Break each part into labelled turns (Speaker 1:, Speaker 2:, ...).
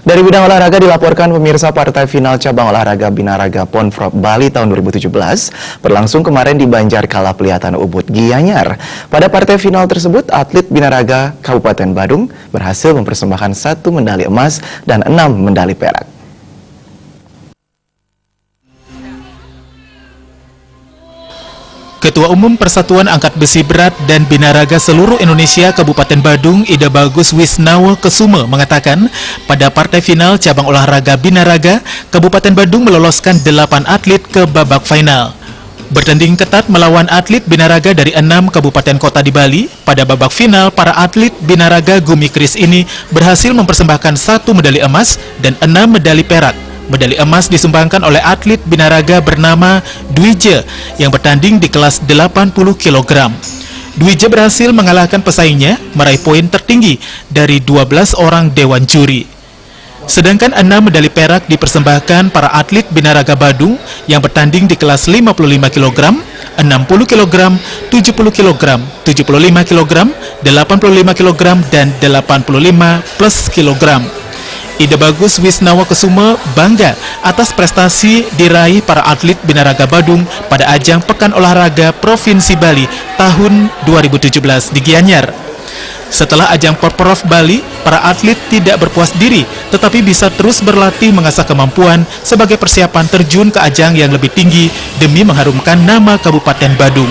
Speaker 1: Dari bidang olahraga dilaporkan pemirsa partai final cabang olahraga Binaraga Ponprov Bali tahun 2017 berlangsung kemarin di Banjarkala Pelihatan Ubud, Gianyar. Pada partai final tersebut, atlet Binaraga Kabupaten Badung berhasil mempersembahkan 1 medali emas dan 6 medali perak.
Speaker 2: Ketua Umum Persatuan Angkat Besi Berat dan Binaraga Seluruh Indonesia Kabupaten Badung, Ida Bagus Wisnawa Kesume mengatakan, pada partai final cabang olahraga Binaraga, Kabupaten Badung meloloskan 8 atlet ke babak final. Bertanding ketat melawan atlet Binaraga dari 6 kabupaten kota di Bali, pada babak final para atlet Binaraga Gumi Kris ini berhasil mempersembahkan 1 medali emas dan 6 medali perak. Medali emas disumbangkan oleh atlet Binaraga bernama Dwije yang bertanding di kelas 80 kg. Dwije berhasil mengalahkan pesaingnya, meraih poin tertinggi dari 12 orang dewan juri. Sedangkan 6 medali perak dipersembahkan para atlet Binaraga Badung yang bertanding di kelas 55 kg, 60 kg, 70 kg, 75 kg, 85 kg, dan 85 plus kilogram. Ida Bagus Wisnawa Kesume bangga atas prestasi diraih para atlet Binaraga Badung pada ajang Pekan Olahraga Provinsi Bali tahun 2017 di Gianyar. Setelah ajang Porprov Bali, para atlet tidak berpuas diri, tetapi bisa terus berlatih mengasah kemampuan sebagai persiapan terjun ke ajang yang lebih tinggi demi mengharumkan nama Kabupaten Badung.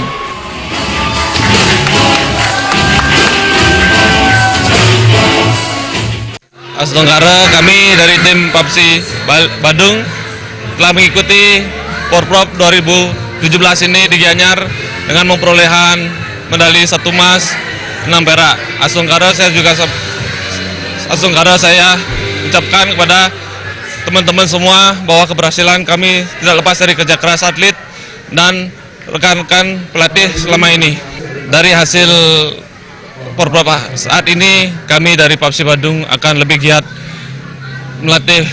Speaker 3: Sementara kami dari tim PAPSI Badung telah mengikuti Porprov 2017 ini di Gianyar dengan memperolehan medali 1 emas, 6 perak. Asungkara saya ucapkan kepada teman-teman semua bahwa keberhasilan kami tidak lepas dari kerja keras atlet dan rekan-rekan pelatih selama ini. Dari hasil Porprov saat ini, kami dari PAPSI Badung akan lebih giat melatih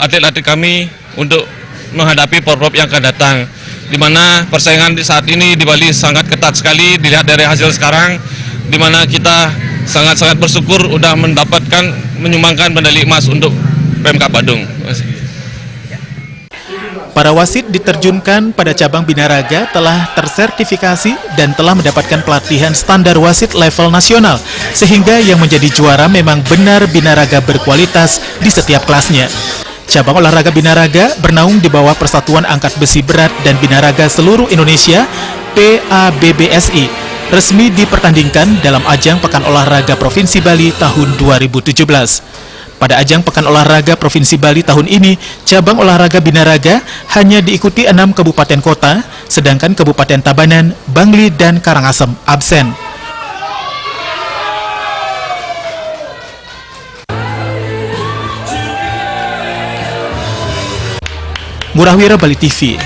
Speaker 3: atlet-atlet kami untuk menghadapi Porprov yang akan datang. Di mana persaingan saat ini di Bali sangat ketat sekali, dilihat dari hasil sekarang, di mana kita sangat-sangat bersyukur sudah menyumbangkan medali emas untuk PMK Badung.
Speaker 2: Para wasit diterjunkan pada cabang Binaraga telah tersertifikasi dan telah mendapatkan pelatihan standar wasit level nasional, sehingga yang menjadi juara memang benar Binaraga berkualitas di setiap kelasnya. Cabang olahraga Binaraga bernaung di bawah Persatuan Angkat Besi Berat dan Binaraga Seluruh Indonesia (PABBSI), resmi dipertandingkan dalam ajang Pekan Olahraga Provinsi Bali tahun 2017. Pada ajang Pekan Olahraga Provinsi Bali tahun ini, cabang olahraga Binaraga hanya diikuti 6 kabupaten kota, sedangkan Kabupaten Tabanan, Bangli, dan Karangasem absen. Murahwira Bali TV.